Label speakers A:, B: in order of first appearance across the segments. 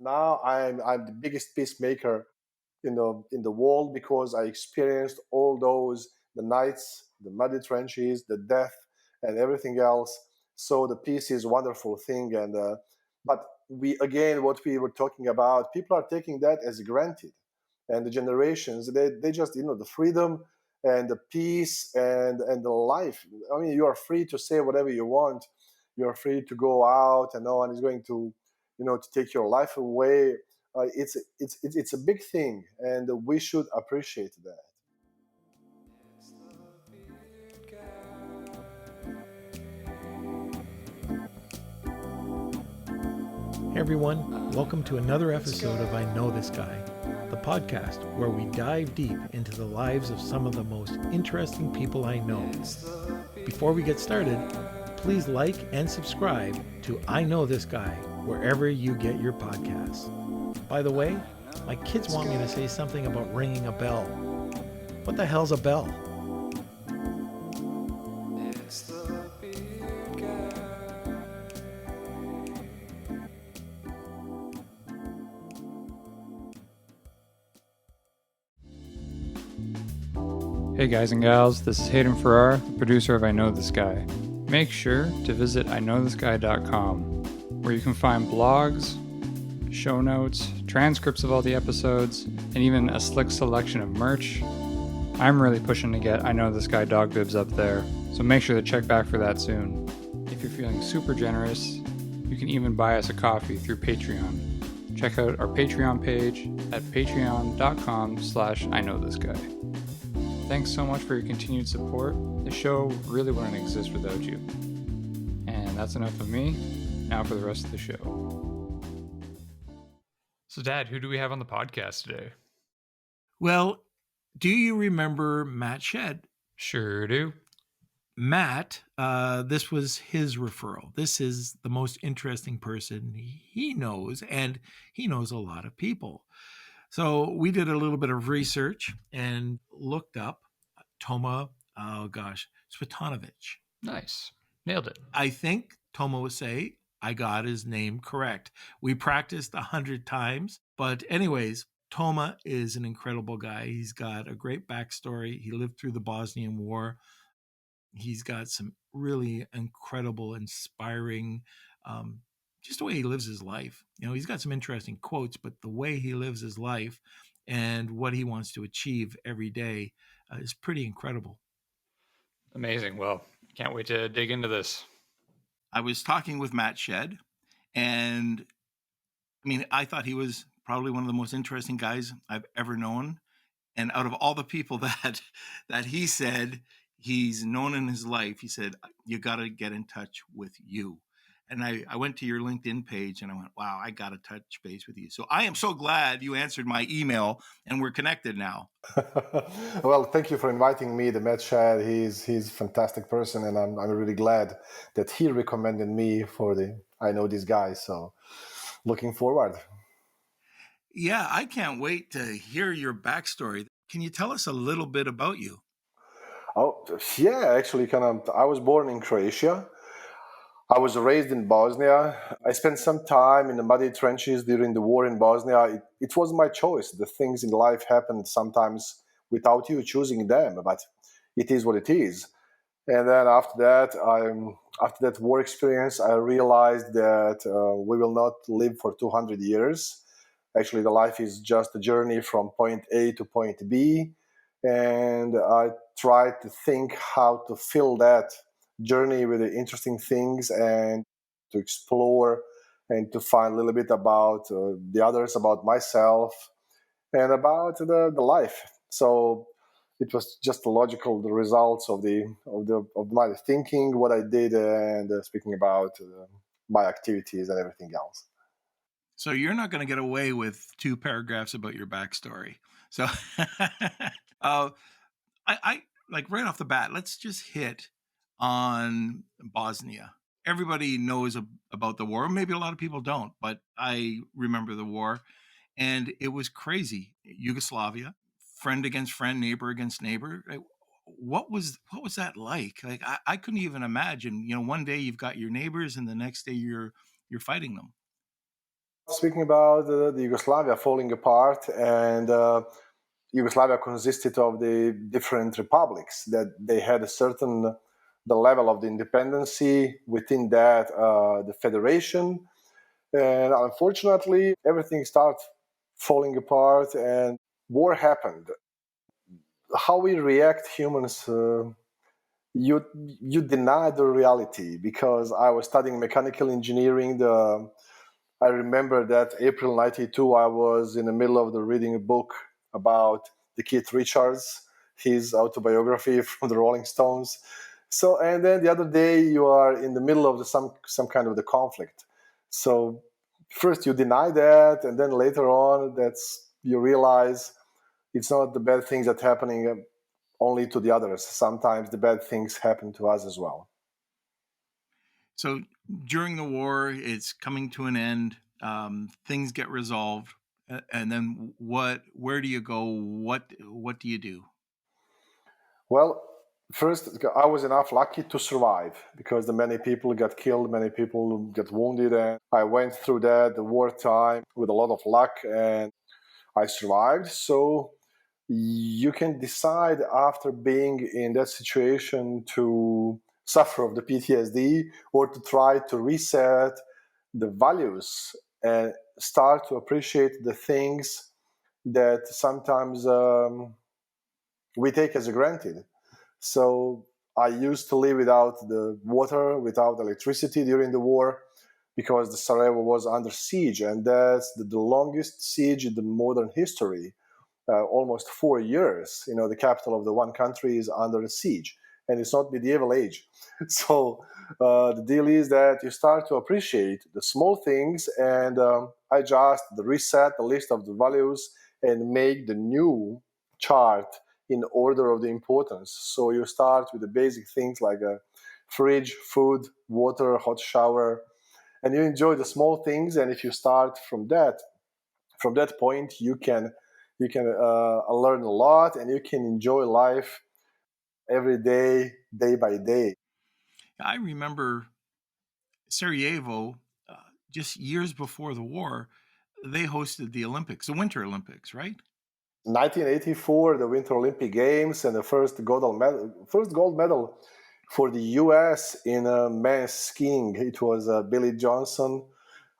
A: Now I'm the biggest peacemaker in the world because I experienced all those the nights, the muddy trenches, the death, and everything else. So the peace is a wonderful thing, and but we again what we were talking about, people are taking that as granted, and the generations they just the freedom and the peace and the life. I mean, you are free to say whatever you want. You are free to go out, and no one is going to to take your life away. It's a big thing, and we should appreciate that.
B: Hey everyone, welcome to another episode of I Know This Guy, the podcast where we dive deep into the lives of some of the most interesting people I know. Before we get started, please like and subscribe to I Know This Guy wherever you get your podcasts. By the way, my kids want me to say something about ringing a bell. What the hell's a bell?
C: Hey guys and gals, this is Hayden, the producer of I Know This Guy. Make sure to visit iknowthisguy.com, where you can find blogs, show notes, transcripts of all the episodes, and even a slick selection of merch. I'm really pushing to get I Know This Guy dog bibs up there, so make sure to check back for that soon. If you're feeling super generous, you can even buy us a coffee through Patreon. Check out our Patreon page at patreon.com/iknowthisguy. Thanks so much for your continued support. The show really wouldn't exist without you. And that's enough of me. Now for the rest of the show. So, Dad, who do we have on the podcast today?
B: Well, do you remember Matt Shedd?
C: Sure do.
B: Matt, this was his referral. This is the most interesting person he knows, and he knows a lot of people. So we did a little bit of research and looked up Toma, Cvitanusic.
C: Nice. Nailed it.
B: I think Toma would say I got his name correct. We practiced 100 times. But anyways, Toma is an incredible guy. He's got a great backstory. He lived through the Bosnian War. He's got some really incredible, inspiring, just the way he lives his life. He's got some interesting quotes, but the way he lives his life and what he wants to achieve every day is pretty incredible.
C: Amazing. Well, can't wait to dig into this.
B: I was talking with Matt Shedd, and I thought he was probably one of the most interesting guys I've ever known. And out of all the people that he said he's known in his life, he said, you got to get in touch with you. And I went to your LinkedIn page and I went, wow, I got to touch base with you. So I am so glad you answered my email and we're connected now.
A: Well, thank you for inviting me. The Matt Shedd, he's a fantastic person, and I'm really glad that he recommended me for the I Know This Guy. So looking forward.
B: Yeah, I can't wait to hear your backstory. Can you tell us a little bit about you?
A: Oh, yeah, actually, I was born in Croatia. I was raised in Bosnia. I spent some time in the muddy trenches during the war in Bosnia. It was my choice. The things in life happen sometimes without you choosing them, but it is what it is. And then after that war experience, I realized that we will not live for 200 years. Actually, the life is just a journey from point A to point B. And I tried to think how to fill that journey with the interesting things and to explore and to find a little bit about the others, about myself, and about the life. So it was just logical, the results of my thinking, what I did, and speaking about my activities and everything else.
B: So you're not going to get away with 2 paragraphs about your backstory. So I like right off the bat, let's just hit on Bosnia. Everybody knows about the war. Maybe a lot of people don't, but I remember the war, and it was crazy. Yugoslavia, friend against friend, neighbor against neighbor. What was that like? Like I couldn't even imagine. One day you've got your neighbors, and the next day you're fighting them.
A: Speaking about the Yugoslavia falling apart, and Yugoslavia consisted of the different republics that they had a certain the level of the independency within that the federation, and unfortunately everything started falling apart and war happened. How we react humans, you deny the reality. Because I was studying mechanical engineering, I remember that April 92, I was in the middle of the reading a book about the Keith Richards, his autobiography from the Rolling Stones. So, and then the other day you are in the middle of some kind of the conflict. So first you deny that, and then later on you realize it's not the bad things that happening only to the others. Sometimes the bad things happen to us as well.
B: So during the war, it's coming to an end. Things get resolved, and then where do you go? What do you do?
A: Well, first, I was enough lucky to survive, because the many people got killed, many people got wounded, and I went through that the wartime with a lot of luck, and I survived. So you can decide after being in that situation to suffer of the PTSD, or to try to reset the values and start to appreciate the things that sometimes we take as granted. So I used to live without the water, without electricity during the war, because the Sarajevo was under siege, and that's the longest siege in the modern history. Almost 4 years. The capital of the one country is under siege, and it's not medieval age. So the deal is that you start to appreciate the small things, and I just reset the list of the values and make the new chart in order of the importance. So you start with the basic things like a fridge, food, water, hot shower, and you enjoy the small things. And if you start from that point, you can learn a lot, and you can enjoy life every day, day by day.
B: I remember Sarajevo, just years before the war, they hosted the Olympics, the Winter Olympics, right?
A: 1984, the Winter Olympic Games, and the first gold medal for the U.S. in men's skiing. It was Billy Johnson,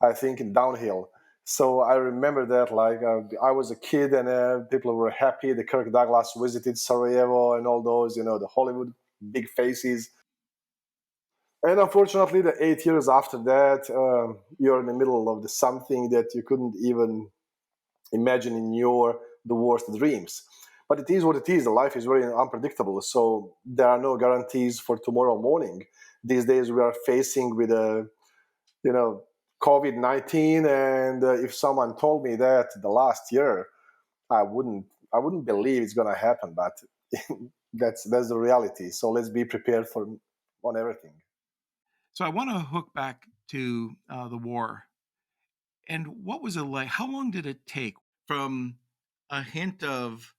A: I think, in downhill. So I remember that, like, I was a kid, and people were happy. The Kirk Douglas visited Sarajevo, and all those, the Hollywood big faces. And unfortunately, the 8 years after that, you're in the middle of something that you couldn't even imagine in the worst dreams. But it is what it is. The life is very unpredictable, so there are no guarantees for tomorrow morning. These days, we are facing with COVID-19, and if someone told me that the last year, I wouldn't believe it's gonna happen. But that's the reality. So let's be prepared on everything.
B: So I want to hook back to the war. And what was it like? How long did it take from a hint of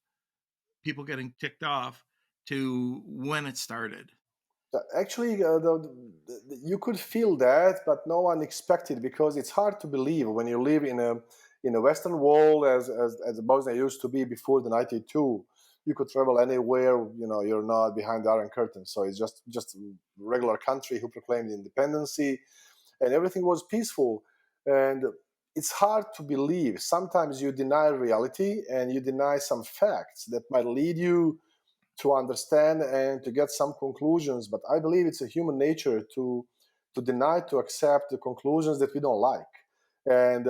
B: people getting ticked off to when it started?
A: Actually, you could feel that, but no one expected, because it's hard to believe when you live in a Western world as Bosnia used to be before the 92. You could travel anywhere. You're not behind the Iron Curtain, so it's just a regular country who proclaimed independency, and everything was peaceful. And it's hard to believe. Sometimes you deny reality, and you deny some facts that might lead you to understand and to get some conclusions. But I believe it's a human nature to deny, to accept the conclusions that we don't like. And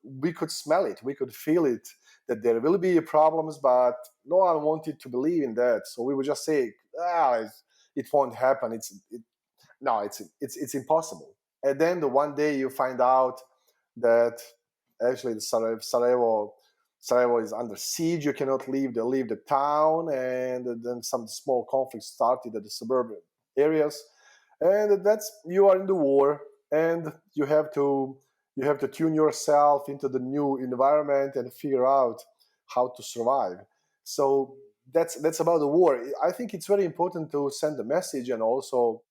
A: we could smell it, we could feel it, that there will be problems, but no one wanted to believe in that. So we would just say, it won't happen. It's impossible. And then the one day you find out that actually Sarajevo is under siege. You cannot leave the town, and then some small conflicts started at the suburban areas, and you are in the war, and you have to tune yourself into the new environment and figure out how to survive. So that's about the war. I think it's very important to send a message, and also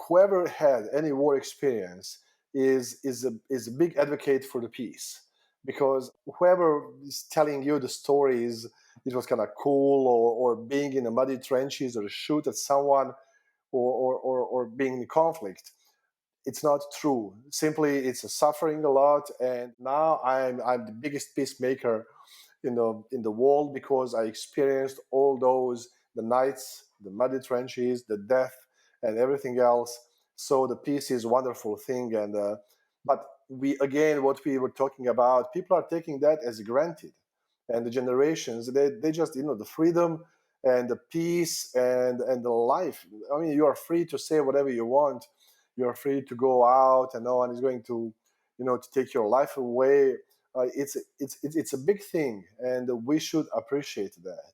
A: whoever had any war experience, is a big advocate for the peace, because whoever is telling you the stories, it was kind of cool, or being in the muddy trenches, or shoot at someone, or being in conflict, it's not true. Simply, it's a suffering a lot. And now I'm the biggest peacemaker in the world, because I experienced all those, the nights, the muddy trenches, the death, and everything else. So the peace is a wonderful thing. And but we, again, what we were talking about, people are taking that as granted, and the generations, they just, the freedom and the peace and the life. I mean, you are free to say whatever you want. You're free to go out, and no one is going to, to take your life away. It's a big thing, and we should appreciate that.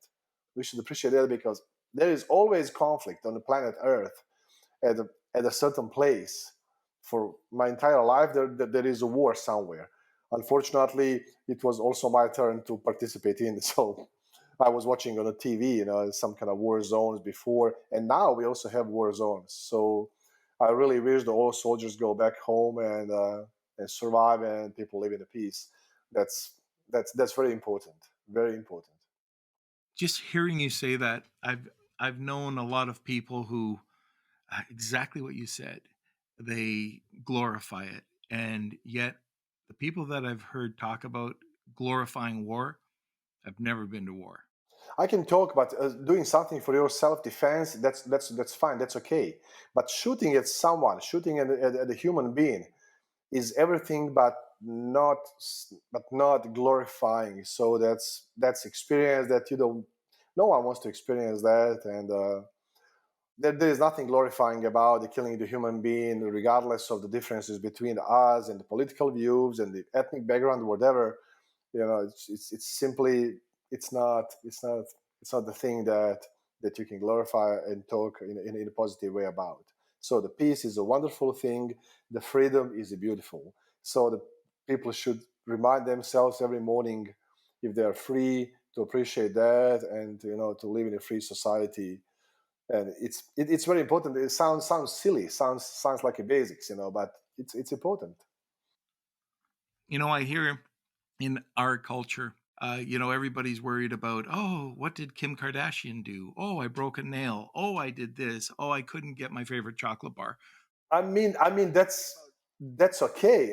A: We should appreciate that, because there is always conflict on the planet Earth at a certain place. For my entire life, there is a war somewhere. Unfortunately, it was also my turn to participate in. So I was watching on the TV, some kind of war zones before, and now we also have war zones. So I really wish that all soldiers go back home and survive, and people live in peace. That's very important. Very important.
B: Just hearing you say that, I've known a lot of people who, exactly what you said, they glorify it, and yet the people that I've heard talk about glorifying war, I've never been to war.
A: I can talk about doing something for your self-defense. That's fine. That's okay. But shooting at someone, shooting at a human being, is everything but not glorifying. So that's experience that you don't. No one wants to experience that, and there is nothing glorifying about the killing the human being, regardless of the differences between us and the political views and the ethnic background, whatever. It's simply, it's not the thing that you can glorify and talk in a positive way about. So the peace is a wonderful thing. The freedom is beautiful. So the people should remind themselves every morning, if they are free, to appreciate that, and to live in a free society. And it's very important. It sounds silly, sounds like a basics, but it's important.
B: I hear in our culture, everybody's worried about, oh, what did Kim Kardashian do? Oh, I broke a nail. Oh, I did this. Oh, I couldn't get my favorite chocolate bar.
A: I mean that's okay.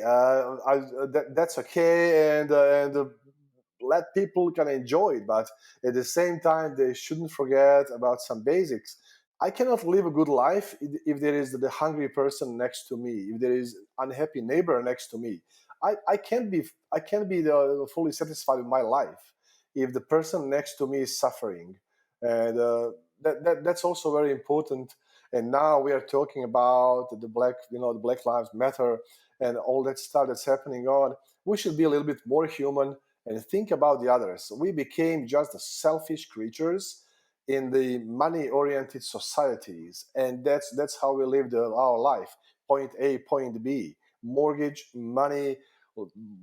A: That's okay, and let people can enjoy it, but at the same time, they shouldn't forget about some basics. I cannot live a good life if there is the hungry person next to me, if there is unhappy neighbor next to me. I can't be fully satisfied with my life if the person next to me is suffering, and that's also very important. And now we are talking about the Black Lives Matter and all that stuff that's happening on. We should be a little bit more human and think about the others. We became just the selfish creatures in the money-oriented societies, and that's how we lived our life. Point A, point B, mortgage, money.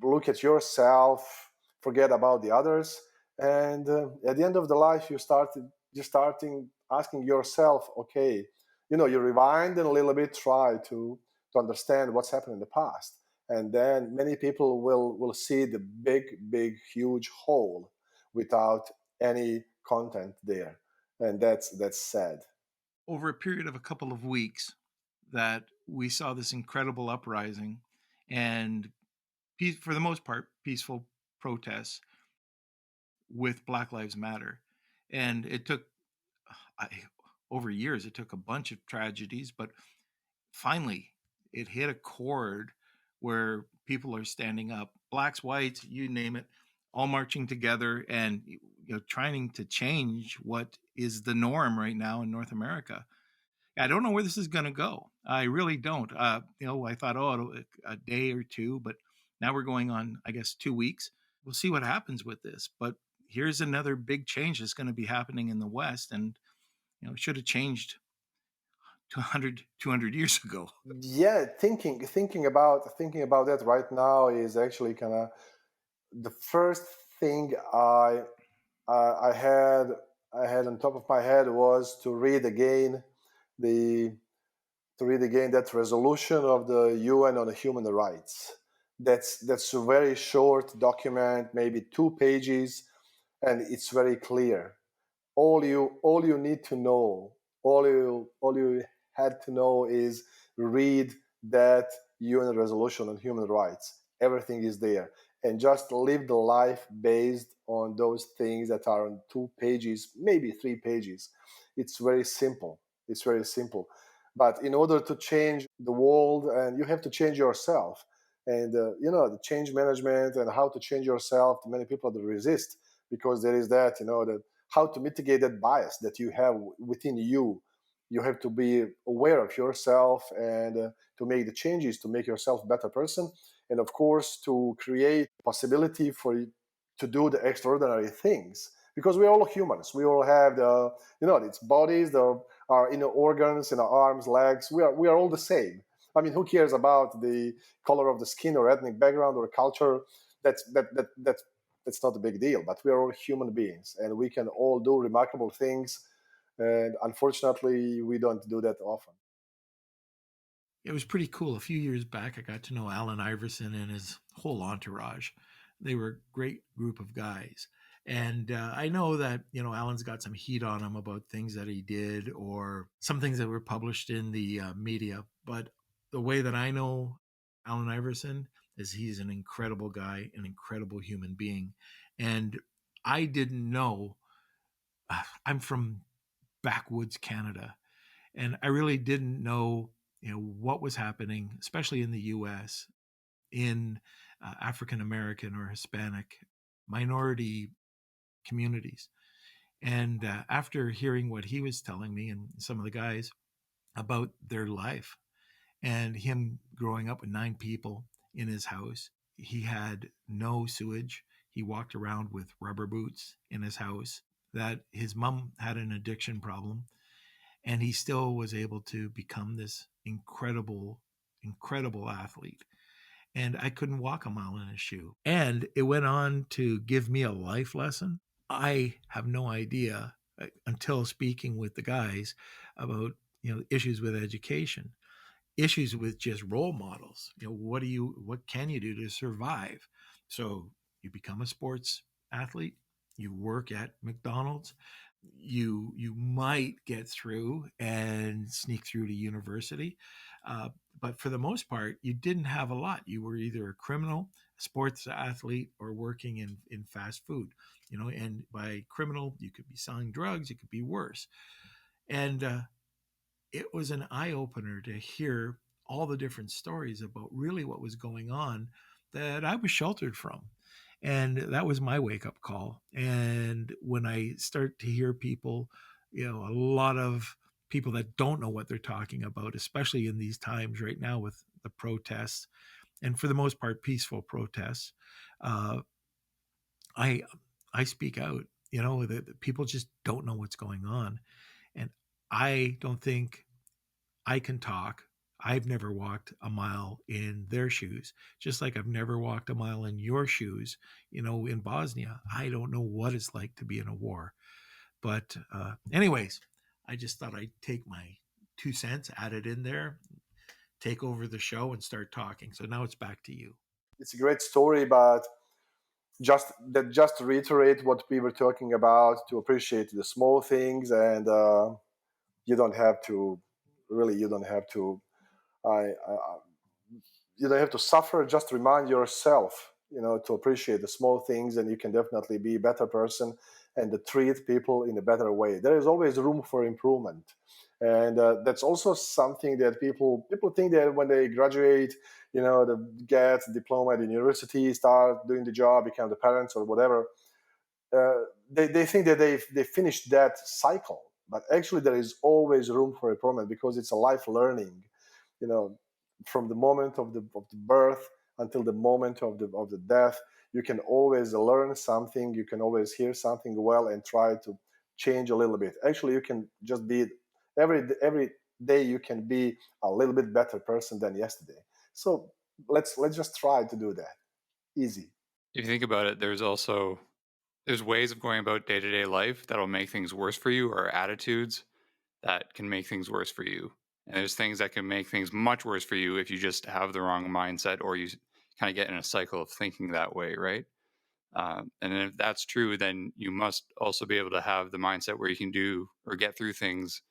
A: Look at yourself, forget about the others, and at the end of the life, you starting asking yourself, okay, you rewind and a little bit, try to understand what's happened in the past, and then many people will see the big huge hole without any content there, and that's sad.
B: Over a period of a couple of weeks, that we saw this incredible uprising and, for the most part, peaceful protests with Black Lives Matter. And it took, I, over years, it took a bunch of tragedies, but finally it hit a chord where people are standing up, blacks, whites, you name it, all marching together and trying to change what is the norm right now in North America. I don't know where this is going to go. I really don't. I thought, a day or two, but now we're going on, I guess, 2 weeks. We'll see what happens with this. But here's another big change that's going to be happening in the West, and it should have changed 200, 200 years ago.
A: Yeah, thinking about that right now is actually kind of the first thing I had on top of my head was to read again the to read again that resolution of the UN on the human rights. That's a very short document, maybe 2 pages, and it's very clear. All you need to know, all you had to know is read that UN resolution on human rights. Everything is there, and just live the life based on those things that are on 2 pages, maybe 3 pages. It's very simple. It's very simple. But in order to change the world, and you have to change yourself, and the change management and how to change yourself. Many people that resist because there is that that how to mitigate that bias that you have within you. You have to be aware of yourself and to make the changes to make yourself a better person, and of course to create possibility for you to do the extraordinary things, because we're all humans. We all have it's bodies, our inner organs, our arms, legs. We are all the same. I mean, who cares about the color of the skin or ethnic background or culture? That's not a big deal. But we are all human beings, and we can all do remarkable things. And unfortunately, we don't do that often.
B: It was pretty cool. A few years back, I got to know Allen Iverson and his whole entourage. They were a great group of guys. And I know that, Allen's got some heat on him about things that he did or some things that were published in the media. But the way that I know Allen Iverson is he's an incredible guy, an incredible human being. And I didn't know, I'm from backwoods Canada, and I really didn't know, what was happening, especially in the U.S. in African American or Hispanic minority communities. And after hearing what he was telling me and some of the guys about their life and him growing up with 9 people in his house, he had no sewage. He walked around with rubber boots in his house, that his mom had an addiction problem, and he still was able to become this incredible athlete. And I couldn't walk a mile in a shoe. And it went on to give me a life lesson. I have no idea until speaking with the guys about, issues with education, issues with just role models. What can you do to survive? So you become a sports athlete, you work at McDonald's, you might get through and sneak through to university, but for the most part you didn't have a lot. You were either a criminal, a sports athlete, or working in fast food. And by criminal you could be selling drugs, it could be worse. And it was an eye-opener to hear all the different stories about really what was going on that I was sheltered from. And that was my wake-up call. And when I start to hear people, a lot of people that don't know what they're talking about, especially in these times right now with the protests, and for the most part peaceful protests, uh, I I speak out. That people just don't know what's going on, and I don't think I can talk. I've never walked a mile in their shoes, just like I've never walked a mile in your shoes, in Bosnia. I don't know what it's like to be in a war. But, anyways, I just thought I'd take my 2 cents, add it in there, take over the show, and start talking. So now it's back to you.
A: It's a great story, but just to reiterate what we were talking about, to appreciate the small things, and you don't have to you don't have to you don't have to suffer. Just remind yourself, to appreciate the small things, and you can definitely be a better person and to treat people in a better way. There is always room for improvement, and that's also something that people think that when they graduate, they get a diploma at the university, start doing the job, become the parents or whatever. They think that they finished that cycle, but actually there is always room for improvement, because it's a life learning, you know from the moment of the birth until the moment of the death. You can always learn something, you can always hear something well and try to change a little bit. Actually, you can just be every day you can be a little bit better person than yesterday. So let's just try to do that. Easy.
C: If you think about it, there's ways of going about day-to-day life that'll make things worse for you, or attitudes that can make things worse for you. And there's things that can make things much worse for you if you just have the wrong mindset, or you kind of get in a cycle of thinking that way, right? And if that's true, then you must also be able to have the mindset where you can do or get through things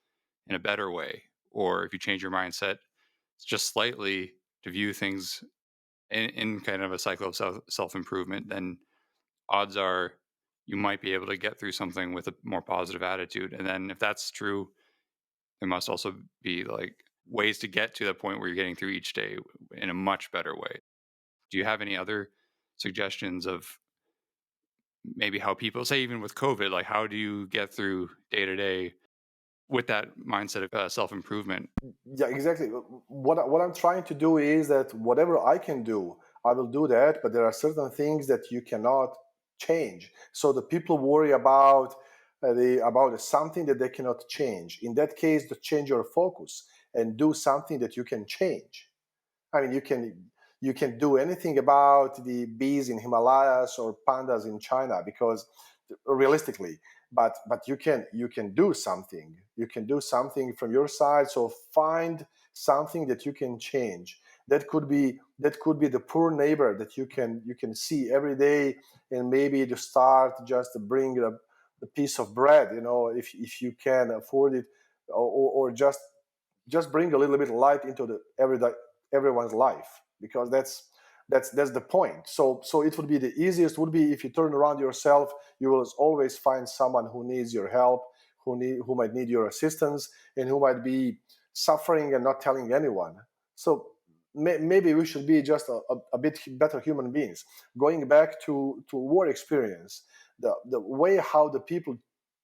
C: in a better way. Or if you change your mindset just slightly to view things in kind of a cycle of self improvement, then odds are you might be able to get through something with a more positive attitude. And then if that's true, there must also be like ways to get to the point where you're getting through each day in a much better way. Do you have any other suggestions of maybe how people say, even with COVID, like how do you get through day to day with that mindset of self improvement?
A: Yeah, exactly. What I'm trying to do is that whatever I can do, I will do that. But there are certain things that you cannot change. So the people worry about about something that they cannot change. In that case, to change your focus and do something that you can change. I mean, you can do anything about the bees in Himalayas or pandas in China, because realistically, but you can do something. You can do something from your side. So find something that you can change. That could be the poor neighbor that you can see every day, and maybe to start just to bring a piece of bread. If you can afford it, or just bring a little bit of light into the everyone's life, because that's the point. So it would be the easiest would be if you turn around yourself, you will always find someone who needs your help, who might need your assistance, and who might be suffering and not telling anyone. So maybe we should be just a bit better human beings. Going back to war experience, the way how the people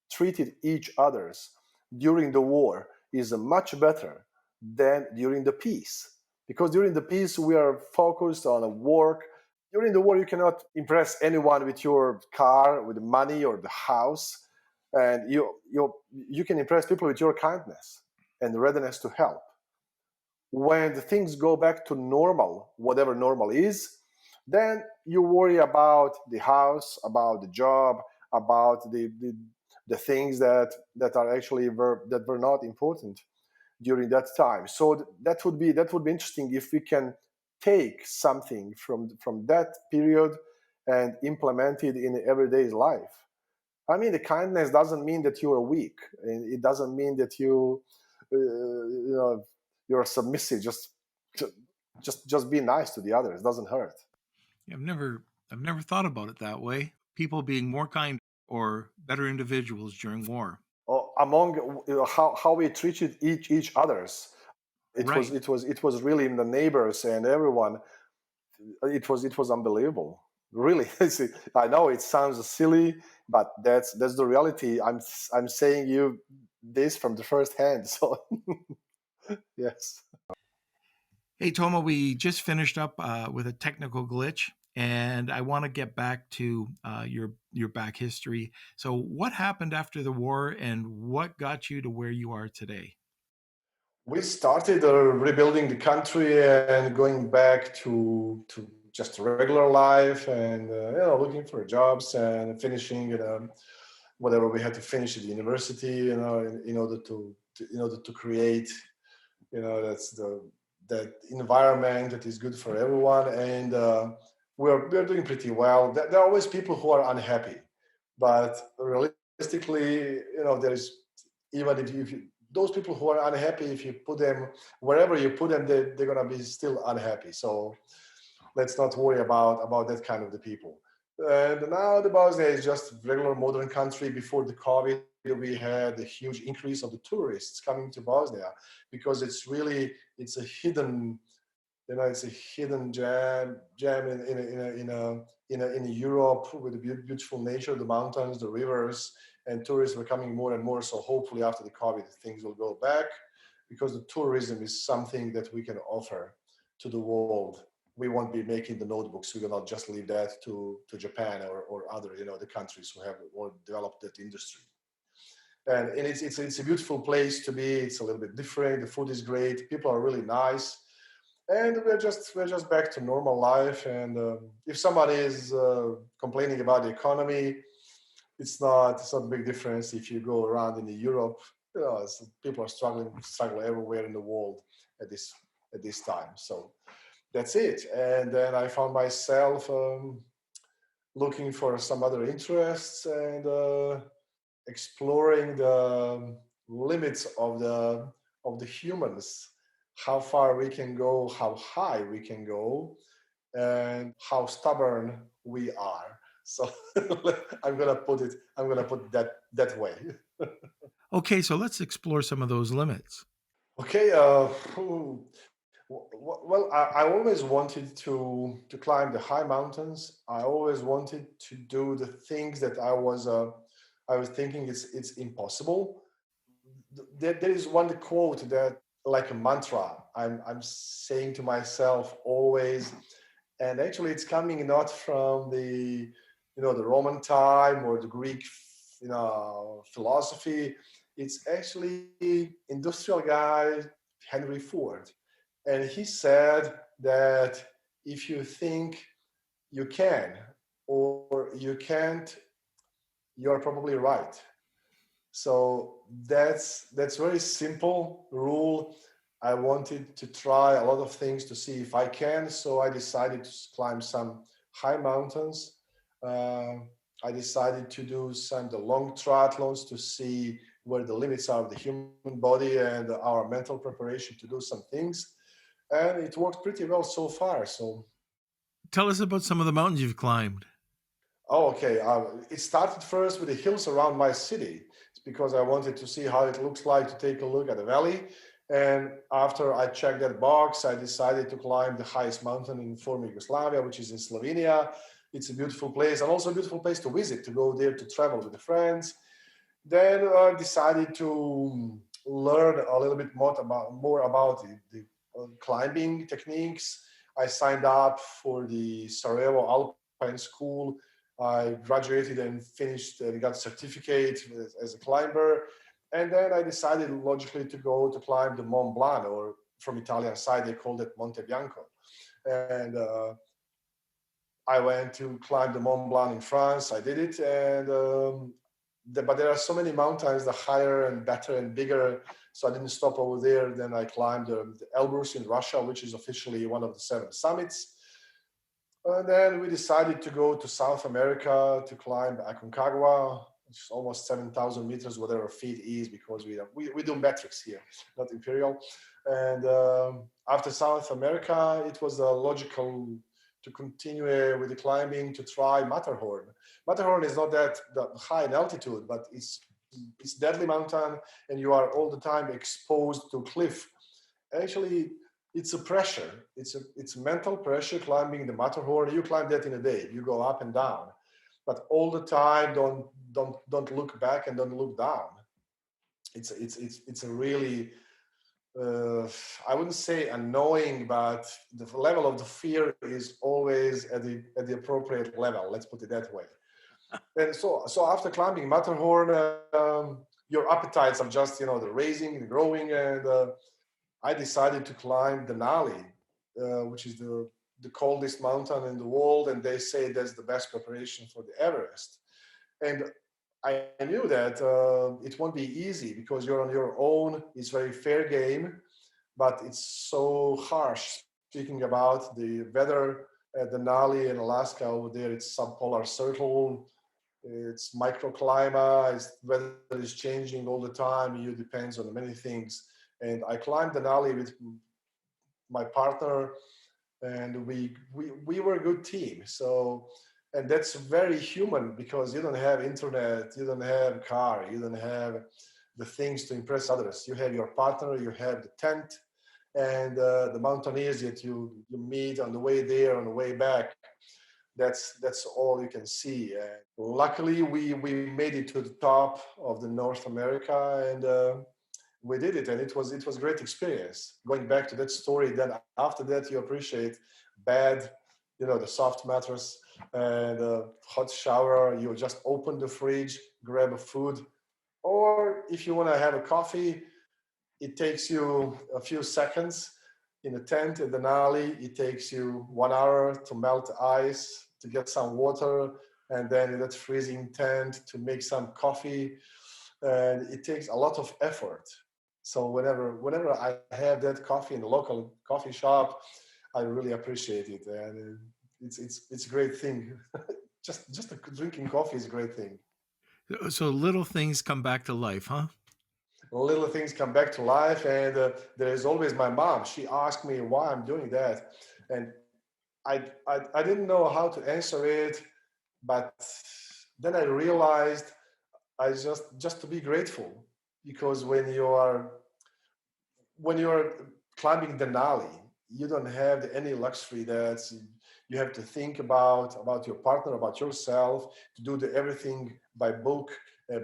A: treated each others during the war is much better than during the peace. Because during the peace, we are focused on work. During the war, you cannot impress anyone with your car, with the money, or the house. And you can impress people with your kindness and readiness to help. When the things go back to normal, whatever normal is, then you worry about the house, about the job, about the things that are actually that were not important during that time. So that would be interesting if we can take something from that period and implement it in everyday life. I mean, the kindness doesn't mean that you are weak, and it doesn't mean that you're submissive. Just be nice to the others. It doesn't hurt.
B: I've never thought about it that way. People being more kind or better individuals during war.
A: Or among how we treated each others. It was
B: Right.
A: it was really the neighbors and everyone. It was unbelievable. Really, I know it sounds silly, but that's the reality. I'm saying you this from the first hand. So yes.
B: Hey, Toma, we just finished up with a technical glitch, and I want to get back to your back history. So, what happened after the war, and what got you to where you are today?
A: We started rebuilding the country and going back to just regular life, and looking for jobs and finishing whatever we had to finish at the university, in order to create, that's that environment that is good for everyone. And we're doing pretty well. There are always people who are unhappy, but realistically, there is, even if you, those people who are unhappy, if you put them wherever you put them, they're going to be still unhappy. So let's not worry about that kind of the people. And now the Bosnia is just regular modern country. Before the COVID, we had a huge increase of the tourists coming to Bosnia, because it's a hidden, it's a hidden gem in Europe, with the beautiful nature, the mountains, the rivers, and tourists were coming more and more. So hopefully after the COVID, things will go back, because the tourism is something that we can offer to the world. We won't be making the notebooks. We will not just leave that to Japan or other, the countries who have more developed that industry. And it's a beautiful place to be. It's a little bit different. The food is great. People are really nice, and we're just back to normal life. And if somebody is complaining about the economy, it's not a big difference if you go around in Europe. people are struggling everywhere in the world at this time. So that's it. And then I found myself looking for some other interests and exploring the limits of the humans, how far we can go, how high we can go, and how stubborn we are. So I'm gonna put that way.
B: Okay, so let's explore some of those limits.
A: Okay. Well, I always wanted to climb the high mountains. I always wanted to do the things that I was thinking it's impossible. There is one quote that like a mantra I'm saying to myself always, and actually it's coming not from the Roman time or the Greek philosophy. It's actually industrial guy Henry Ford, and he said that if you think you can or you can't, you're probably right. So that's very simple rule. I wanted to try a lot of things to see if I can. So I decided to climb some high mountains. Uh, I decided to do some the long triathlons to see where the limits are of the human body and our mental preparation to do some things. And it worked pretty well so far. So
B: Tell us about some of the mountains you've climbed.
A: oh, okay. It started first with the hills around my city. It's because I wanted to see how it looks like to take a look at the valley. And after I checked that box, I decided to climb the highest mountain in former Yugoslavia, which is in Slovenia. It's a beautiful place and also a beautiful place to visit, to go there to travel with the friends. Then I decided to learn a little bit more about the climbing techniques. I signed up for the Sarajevo Alpine School. I graduated and finished and got a certificate as a climber. And then I decided logically to go to climb the Mont Blanc, or from Italian side, they called it Monte Bianco. And I went to climb the Mont Blanc in France. I did it. And but there are so many mountains, the higher and better and bigger. So I didn't stop over there. Then I climbed the Elbrus in Russia, which is officially one of the 7 summits. And then we decided to go to South America to climb Aconcagua, which is almost 7,000 meters, whatever feet is, because we do metrics here, not imperial. And after South America, it was logical to continue with the climbing to try Matterhorn. Matterhorn is not that high in altitude, but it's deadly mountain, and you are all the time exposed to cliff. Actually, it's a pressure. It's mental pressure climbing the Matterhorn. You climb that in a day. You go up and down, but all the time, don't look back and don't look down. It's a really I wouldn't say annoying, but the level of the fear is always at the appropriate level. Let's put it that way. And so after climbing Matterhorn, your appetites are just the raising and growing, and I decided to climb Denali, which is the coldest mountain in the world, and they say that's the best preparation for the Everest. And I knew that it won't be easy because you're on your own. It's very fair game, but it's so harsh. Speaking about the weather at Denali in Alaska over there, it's subpolar circle. It's microclimate. Weather is changing all the time. It depends on many things. And I climbed Denali with my partner, and we were a good team. So, and that's very human because you don't have internet, you don't have car, you don't have the things to impress others. You have your partner, you have the tent, and the mountaineers that you meet on the way there, on the way back. That's all you can see. And luckily, we made it to the top of the North America, and we did it, and it was a great experience. Going back to that story, then after that you appreciate bed, the soft mattress and a hot shower. You just open the fridge, grab a food, or if you want to have a coffee, it takes you a few seconds. In a tent in Denali, it takes you 1 hour to melt ice, to get some water, and then in that freezing tent to make some coffee. and it takes a lot of effort. So whenever I have that coffee in the local coffee shop, I really appreciate it, and it's a great thing. Just drinking coffee is a great thing.
B: So little things come back to life, huh?
A: Little things come back to life, and there is always my mom. She asked me why I'm doing that, and I didn't know how to answer it, but then I realized I just to be grateful, because when you're climbing Denali, you don't have any luxury that you have to think about your partner, about yourself, to do everything by book,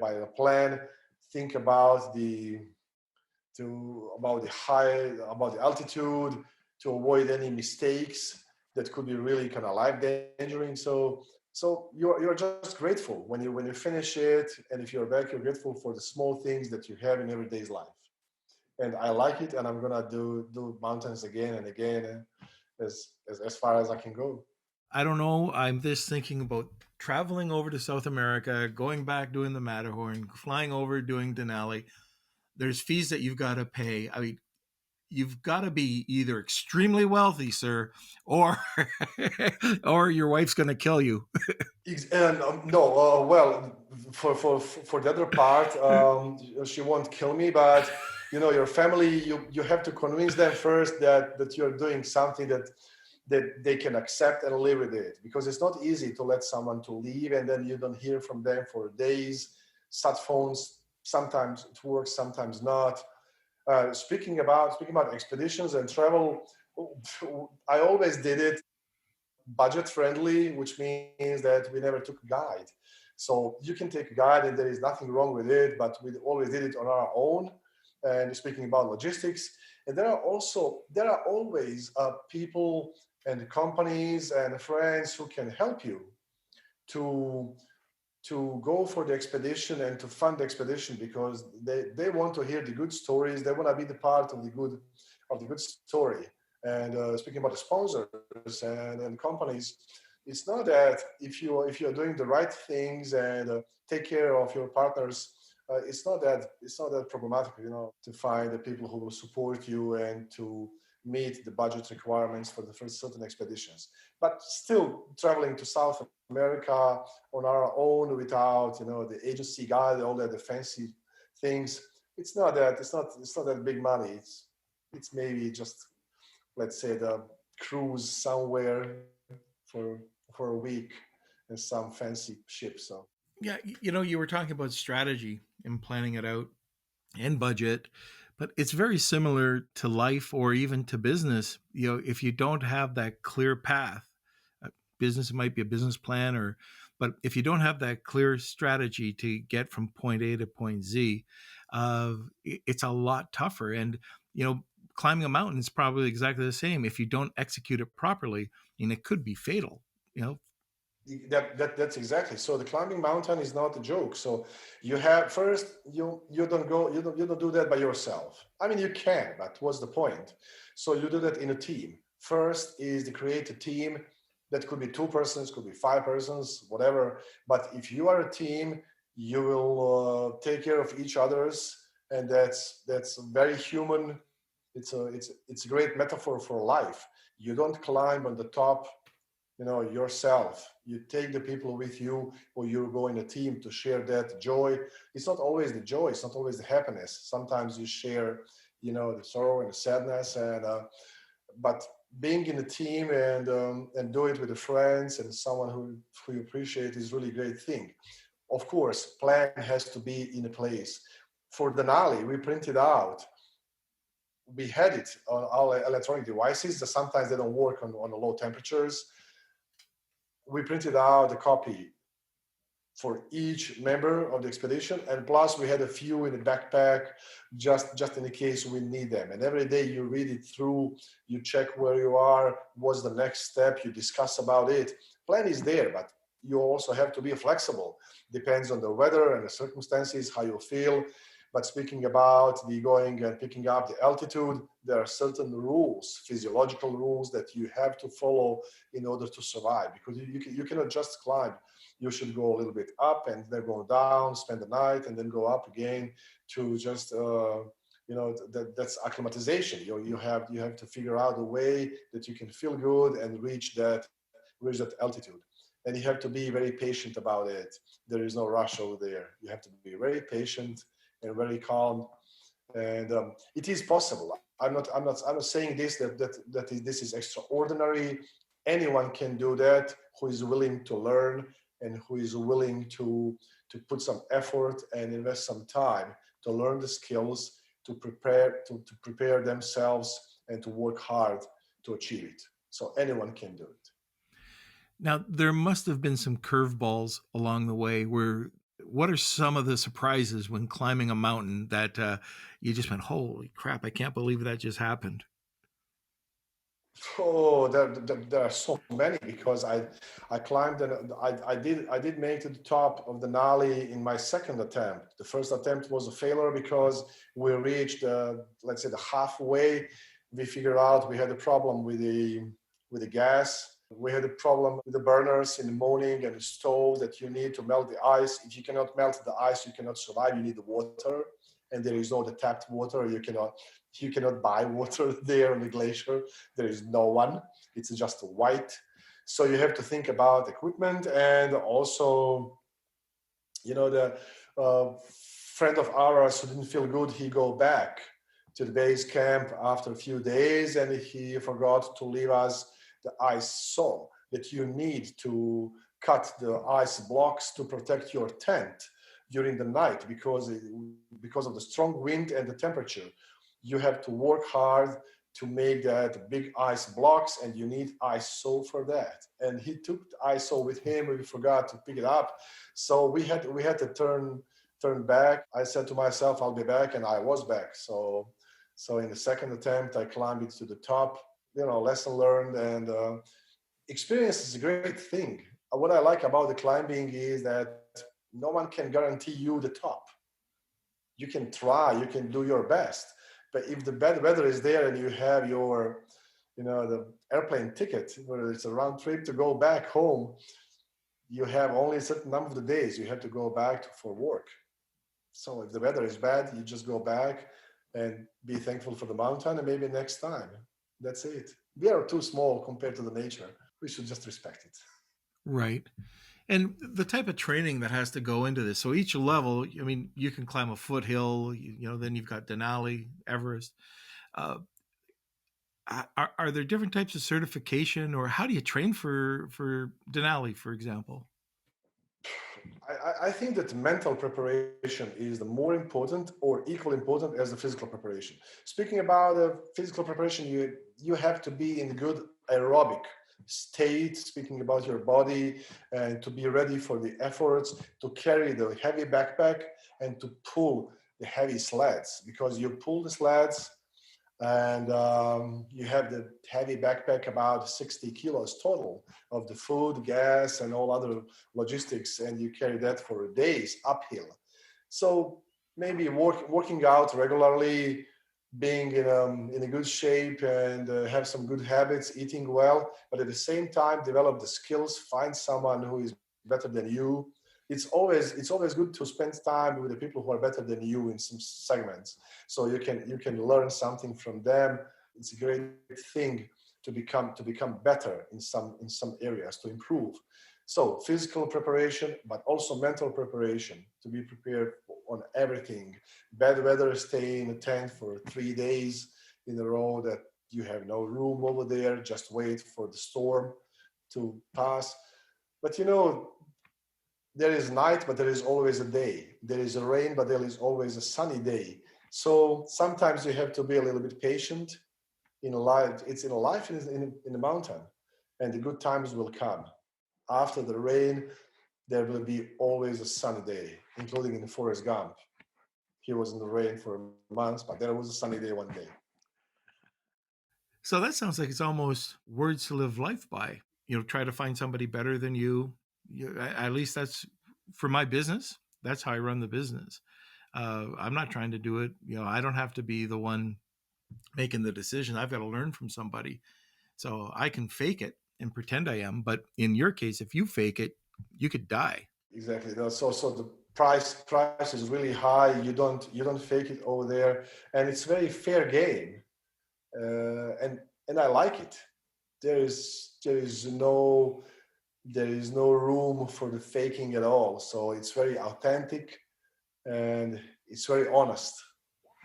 A: by a plan. Think about the high, about the altitude, to avoid any mistakes that could be really kind of life endangering. So you're just grateful when you finish it, and if you're back, you're grateful for the small things that you have in everyday's life. And I like it, and I'm gonna do mountains again and again, as far as I can go.
B: I don't know. I'm just thinking about traveling over to South America, going back doing the Matterhorn, flying over doing Denali. There's fees that you've got to pay. I mean, you've got to be either extremely wealthy, sir, or or your wife's going to kill you.
A: And no, well, for the other part, she won't kill me, but your family, you have to convince them first that you're doing something that they can accept and live with it, because it's not easy to let someone to leave and then you don't hear from them for days. Sat phones, sometimes it works, sometimes not. Speaking about expeditions and travel, I always did it budget friendly, which means that we never took a guide. So you can take a guide and there is nothing wrong with it, but we always did it on our own. And speaking about logistics, and there are always people and companies and friends who can help you to go for the expedition and to fund the expedition, because they want to hear the good stories. They want to be the part of the good story. And speaking about the sponsors and companies, it's not that if you're doing the right things and take care of your partners, it's not that problematic, to find the people who will support you and to meet the budget requirements for the first certain expeditions. But still, traveling to South America on our own without the agency guide, all that the fancy things, it's not that big money. It's maybe just, let's say, the cruise somewhere for a week in some fancy ship. So
B: Yeah, you were talking about strategy and planning it out and budget, but it's very similar to life or even to business. If you don't have that clear path, business, it might be a business plan, but if you don't have that clear strategy to get from point A to point Z, it's a lot tougher. And climbing a mountain is probably exactly the same. If you don't execute it properly, and it could be fatal.
A: that's exactly. So the climbing mountain is not a joke. So you have first, you don't do that by yourself. I mean, you can, but what's the point? So you do that in a team. First is to create a team. That could be 2 persons, could be 5 persons, whatever. But if you are a team, you will take care of each others, and that's very human. It's a great metaphor for life. You don't climb on the top, yourself. You take the people with you, or you go in a team to share that joy. It's not always the joy, it's not always the happiness. Sometimes you share, the sorrow and the sadness, and but being in a team and do it with the friends and someone who you appreciate is really great thing. Of course, plan has to be in a place. For Denali, we printed out. We had it on our electronic devices. That sometimes they don't work on the low temperatures. We printed out a copy for each member of the expedition, and plus we had a few in the backpack just in the case we need them. And every day you read it through, you check where you are, what's the next step, you discuss about it. Plan is there, but you also have to be flexible. Depends on the weather and the circumstances, how you feel. But speaking about the going and picking up the altitude, there are certain rules, physiological rules that you have to follow in order to survive, because you cannot just climb. You should go a little bit up and then go down, spend the night, and then go up again to just that's acclimatization. You have to figure out a way that you can feel good and reach that altitude. And you have to be very patient about it. There is no rush over there. You have to be very patient and very calm. And it is possible. I'm not saying this is extraordinary. Anyone can do that who is willing to learn and who is willing to put some effort and invest some time to learn the skills, to prepare themselves and to work hard to achieve it. So anyone can do it.
B: Now, there must have been some curveballs along the way. What are some of the surprises when climbing a mountain that you just went, holy crap, I can't believe that just happened?
A: Oh, there are so many, because I climbed and I did make to the top of the Nali in my second attempt. The first attempt was a failure because we reached let's say the halfway. We figured out we had a problem with the gas. We had a problem with the burners in the morning and the stove that you need to melt the ice. If you cannot melt the ice, you cannot survive. You need the water, and there is no the tapped water. You cannot buy water there on the glacier. There is no one. It's just white. So you have to think about equipment, and also, the friend of ours who didn't feel good, he go back to the base camp after a few days, and he forgot to leave us the ice saw that you need to cut the ice blocks to protect your tent during the night, because of the strong wind and the temperature. You have to work hard to make that big ice blocks, and you need ice saw for that. And he took the ice saw with him. We forgot to pick it up, so we had to turn back. I said to myself, I'll be back, and I was back. So in the second attempt, I climbed it to the top. Lesson learned, and experience is a great thing. What I like about the climbing is that no one can guarantee you the top. You can try, you can do your best, but if the bad weather is there and you have your, the airplane ticket, whether it's a round trip to go back home, you have only a certain number of the days you have to go back for work. So if the weather is bad, you just go back and be thankful for the mountain, and maybe next time. That's it. We are too small compared to the nature. We should just respect it.
B: Right. And the type of training that has to go into this. So each level, I mean, you can climb a foothill, then you've got Denali, Everest. Are there different types of certification, or how do you train for Denali, for example?
A: I think that mental preparation is the more important or equal important as the physical preparation. Speaking about the physical preparation, you have to be in good aerobic state, speaking about your body, and to be ready for the efforts, to carry the heavy backpack and to pull the heavy sleds, because you pull the sleds and you have the heavy backpack, about 60 kilos total of the food, gas, and all other logistics, and you carry that for days uphill. So maybe working out regularly, being in a good shape, and have some good habits, eating well, but at the same time develop the skills, find someone who is better than you. It's always good to spend time with the people who are better than you in some segments, so you can learn something from them. It's a great thing to become better in some areas, to improve. So physical preparation, but also mental preparation, to be prepared on everything. Bad weather, stay in a tent for 3 days in a row that you have no room over there, just wait for the storm to pass. But there is night, but there is always a day. There is a rain, but there is always a sunny day. So sometimes you have to be a little bit patient in life. It's in life in the mountain, and the good times will come. After the rain, there will be always a sunny day, including in Forrest Gump. He was in the rain for months, but there was a sunny day one day.
B: So that sounds like it's almost words to live life by. Try to find somebody better than you. At least that's for my business. That's how I run the business. I'm not trying to do it. I don't have to be the one making the decision. I've got to learn from somebody. So I can fake it and pretend I am. But in your case, if you fake it, you could die.
A: Exactly. So the price is really high. You don't fake it over there, and it's very fair game. And I like it. There is no room for the faking at all. So it's very authentic and it's very honest.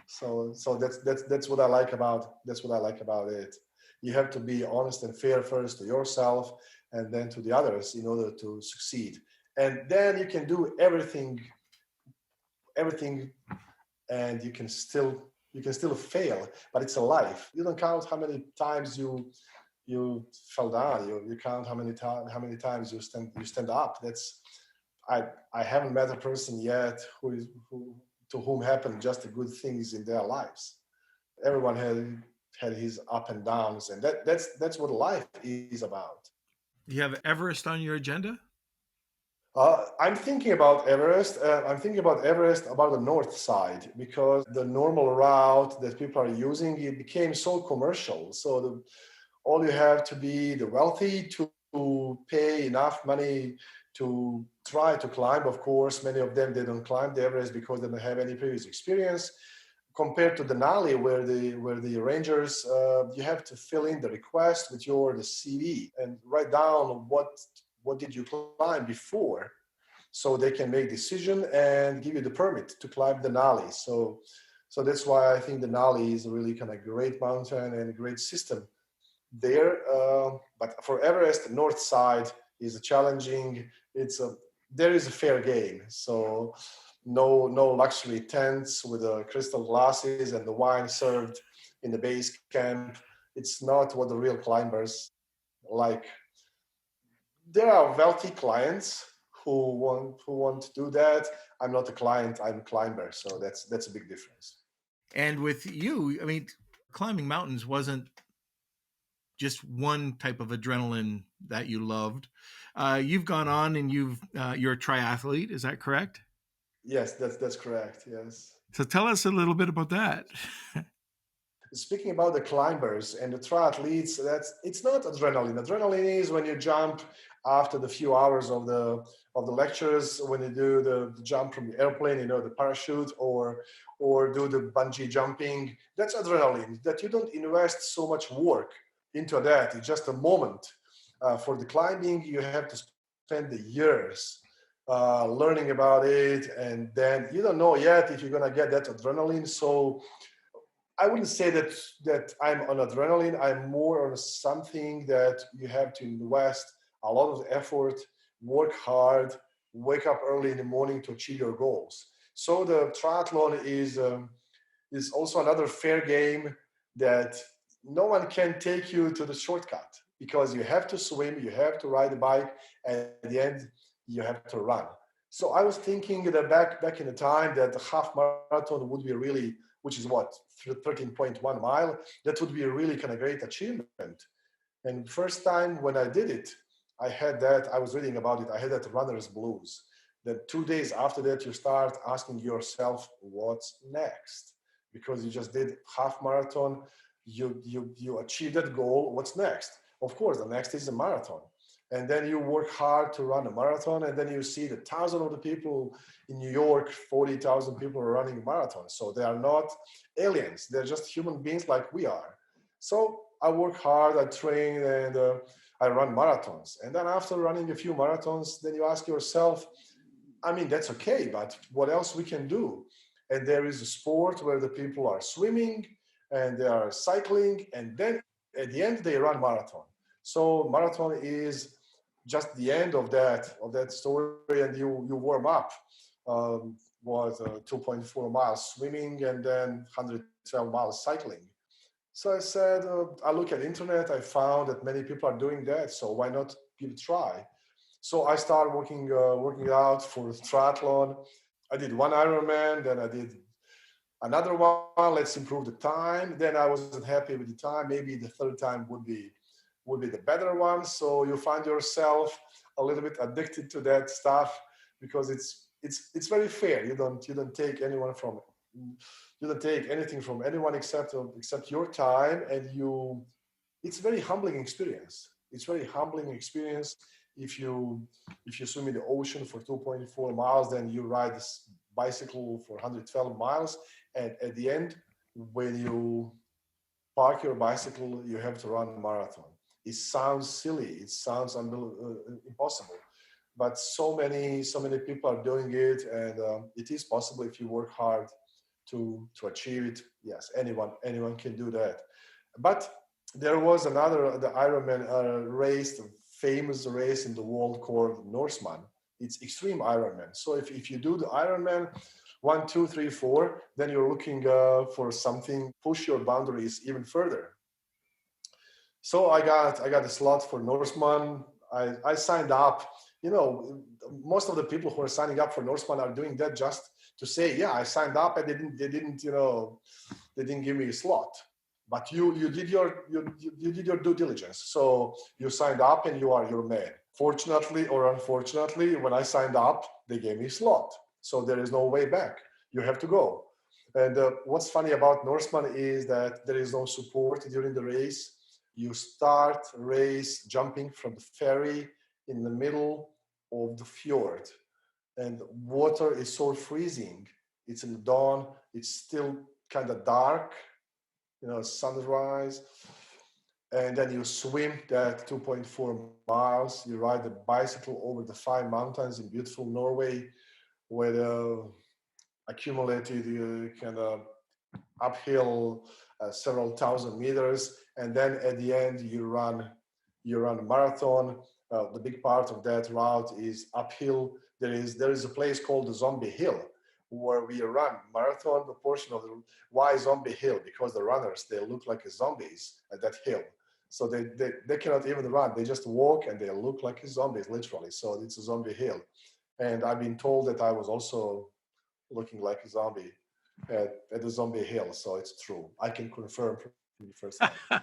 A: So that's what I like about it. You have to be honest and fair first to yourself and then to the others in order to succeed. And then you can do everything, and you can still fail, but it's a life. You don't count how many times you fell down. You count how many times you stand up. I haven't met a person yet to whom happened just the good things in their lives. Everyone had his up and downs, and that's what life is about.
B: Do you have Everest on your agenda?
A: I'm thinking about Everest. About the north side, because the normal route that people are using, it became so commercial. So all you have to be the wealthy to pay enough money to try to climb. Of course, many of them, they don't climb the Everest because they don't have any previous experience. Compared to Denali, where the rangers, you have to fill in the request with the CV and write down what did you climb before, so they can make decision and give you the permit to climb Denali. So that's why I think Denali is a really kind of great mountain and a great system there. But for Everest, the north side is challenging. There is a fair game. So no luxury tents with crystal glasses and the wine served in the base camp. It's not what the real climbers like. There are wealthy clients who want to do that. I'm not a client, I'm a climber. So that's a big difference.
B: And with you, I mean, climbing mountains wasn't just one type of adrenaline that you loved. You've gone on and you're a triathlete. Is that correct?
A: Yes, that's correct. Yes.
B: So tell us a little bit about that.
A: Speaking about the climbers and the triathletes, it's not adrenaline. Adrenaline is when you jump after the few hours of the lectures, when you do the jump from the airplane, the parachute, or do the bungee jumping. That's adrenaline. That you don't invest so much work into that. It's just a moment. For the climbing, you have to spend the years learning about it, and then you don't know yet if you're gonna get that adrenaline. So I wouldn't say that I'm on adrenaline. I'm more on something that you have to invest a lot of effort, work hard, wake up early in the morning to achieve your goals. So the triathlon is also another fair game that no one can take you to the shortcut, because you have to swim, you have to ride a bike, and at the end you have to run. So I was thinking that back in the time that the half marathon would be really, which is what, 13.1 mile, that would be a really kind of great achievement. And first time when I did it, I was reading about it, I had that runner's blues. Then 2 days after that, you start asking yourself, what's next? Because you just did half marathon, you achieved that goal, what's next? Of course, the next is a marathon. And then you work hard to run a marathon, and then you see the thousands of the people in New York, 40,000 people are running a marathon. So they are not aliens. They're just human beings like we are. So I work hard, I train, and I run marathons. And then after running a few marathons, then you ask yourself, I mean, that's okay, but what else we can do? And there is a sport where the people are swimming and they are cycling, and then at the end they run marathon. So marathon is just the end of that story, and you warm up. Was 2.4 miles swimming and then 112 miles cycling. So I said, I look at internet, I found that many people are doing that, so why not give it a try? So I started working out for triathlon. I did one Ironman, then I did another one. Let's improve the time. Then I wasn't happy with the time. Maybe the third time would be the better one. So you find yourself a little bit addicted to that stuff because it's very fair. You don't take anyone from you don't take anything from anyone except your time, and it's a very humbling experience. It's very humbling experience. If you swim in the ocean for 2.4 miles, then you ride this bicycle for 112 miles, and at the end, when you park your bicycle, you have to run a marathon. It sounds silly. It sounds impossible, but so many people are doing it, and it is possible if you work hard to achieve it. Yes, anyone can do that. But there was the Ironman race, the famous race in the world called Norseman. It's extreme Ironman. So if you do the Ironman 1, 2, 3, 4, then you're looking for something push your boundaries even further. So I got a slot for Norseman. I signed up. Most of the people who are signing up for Norseman are doing that just to say, yeah, I signed up, and they didn't give me a slot. But you did your due diligence. So you signed up, and you are your man. Fortunately or unfortunately, when I signed up, they gave me a slot. So there is no way back. You have to go. And what's funny about Norseman is that there is no support during the race. You start race jumping from the ferry in the middle of the fjord, and water is so freezing. It's in the dawn. It's still kind of dark, sunrise. And then you swim that 2.4 miles. You ride the bicycle over the 5 mountains in beautiful Norway, where the accumulated kind of uphill several thousand meters, and then at the end you run a marathon. The big part of that route is uphill. There is a place called the Zombie Hill where we run marathon. The portion of the why Zombie Hill, because the runners, they look like zombies at that hill. So they cannot even run. They just walk and they look like zombies, literally. So it's a Zombie Hill. And I've been told that I was also looking like a zombie at the Zombie Hill. So it's true. I can confirm from the first time.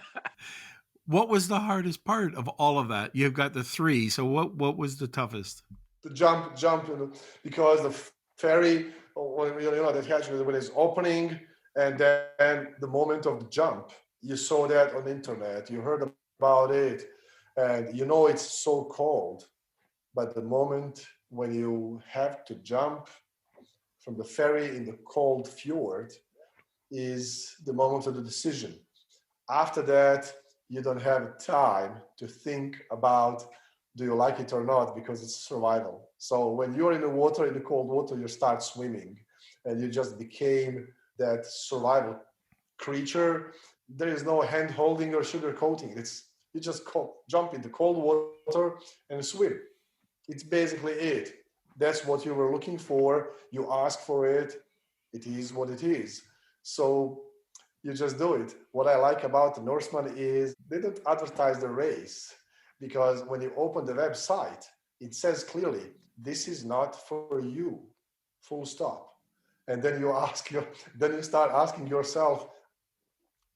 B: What was the hardest part of all of that? You've got the 3. So what was the toughest?
A: The jump, because the ferry, the hatchway when it's opening, and then the moment of the jump, you saw that on the internet, you heard about it, and it's so cold. But the moment when you have to jump from the ferry in the cold fjord is the moment of the decision. After that, you don't have time to think about do you like it or not, because it's survival. So when you're in the water, in the cold water, you start swimming, and you just became that survival creature. There is no hand holding or sugar coating. You just jump in the cold water and swim. It's basically it. That's what you were looking for. You ask for it. It is what it is. So you just do it. What I like about the Norseman is they don't advertise the race, because when you open the website, it says clearly, this is not for you, full stop. And then you start asking yourself,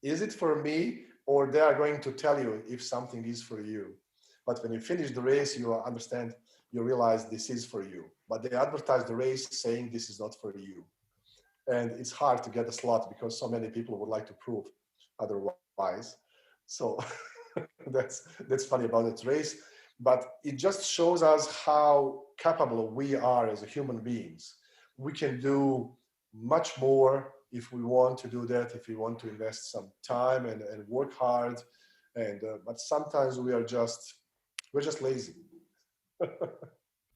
A: is it for me, or they are going to tell you if something is for you? But when you finish the race, you understand, you realize this is for you. But they advertise the race saying this is not for you. And it's hard to get a slot because so many people would like to prove otherwise. So that's funny about this race. But it just shows us how capable we are as human beings. We can do much more if we want to do that, if we want to invest some time and work hard. But sometimes we're just lazy.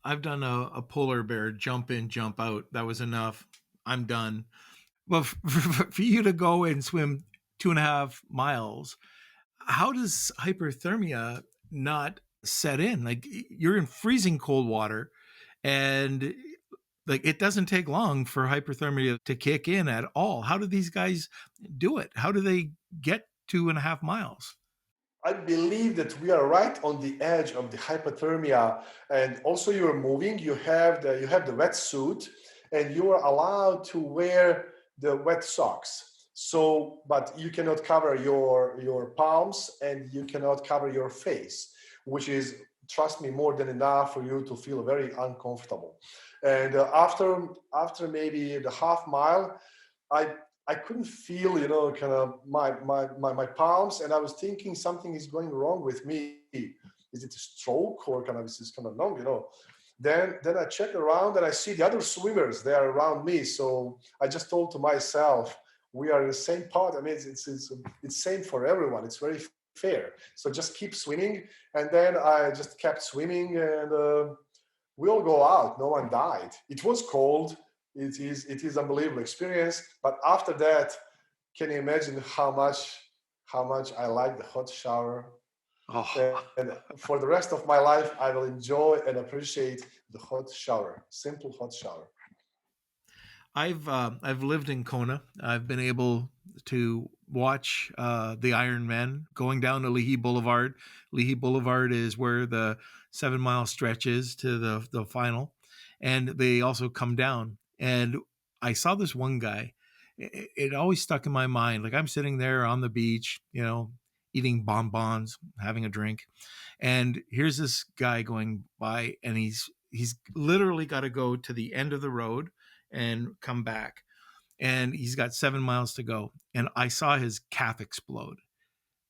B: I've done a polar bear jump in, jump out. That was enough. I'm done. Well, for you to go and swim 2.5 miles, how does hyperthermia not set in? Like, you're in freezing cold water, and like it doesn't take long for hyperthermia to kick in at all. How do these guys do it? How do they get 2.5 miles?
A: I believe that we are right on the edge of the hypothermia, and also you're moving. You have the wetsuit, and you are allowed to wear the wet socks. So, but you cannot cover your palms, and you cannot cover your face, which is, trust me, more than enough for you to feel very uncomfortable. And after maybe the half mile, I I couldn't feel, kind of my palms, and I was thinking something is going wrong with me. Is it a stroke or kind of is this kind of numb? Then I check around and I see the other swimmers. They are around me, so I just told to myself, we are in the same part. I mean, it's same for everyone. It's very fair. So just keep swimming, and then I just kept swimming, and we all go out. No one died. It was cold. It is unbelievable experience. But after that, can you imagine how much I like the hot shower?
B: Oh,
A: And for the rest of my life, I will enjoy and appreciate the hot shower, simple hot shower.
B: I've lived in Kona. I've been able to watch the Ironman going down to Leahy Boulevard. Leahy Boulevard is where the 7 mile stretch is to the final, and they also come down. And I saw this one guy. It always stuck in my mind. Like I'm sitting there on the beach, eating bonbons, having a drink, and here's this guy going by, and he's literally got to go to the end of the road and come back. And he's got 7 miles to go. And I saw his calf explode,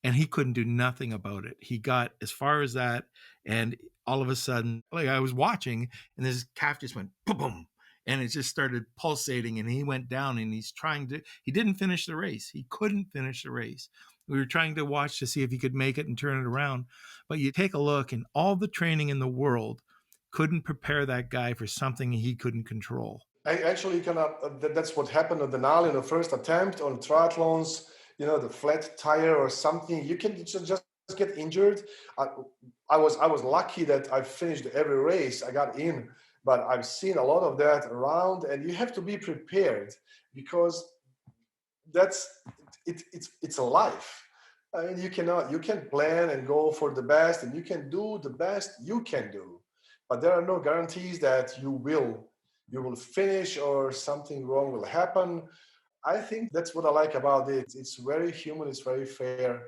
B: and he couldn't do nothing about it. He got as far as that, and all of a sudden, like I was watching, and his calf just went boom, boom, and it just started pulsating, and he went down, and he didn't finish the race. He couldn't finish the race. We were trying to watch to see if he could make it and turn it around. But you take a look, and all the training in the world couldn't prepare that guy for something he couldn't control.
A: Actually, that's what happened at Denali in the first attempt on triathlons. The flat tire or something. You can just get injured. I was lucky that I finished every race. I got in, but I've seen a lot of that around, and you have to be prepared because that's it's a life. I mean, you can plan and go for the best, and you can do the best you can do, but there are no guarantees that you will finish or something wrong will happen. I think that's what I like about it. It's very human. It's very fair.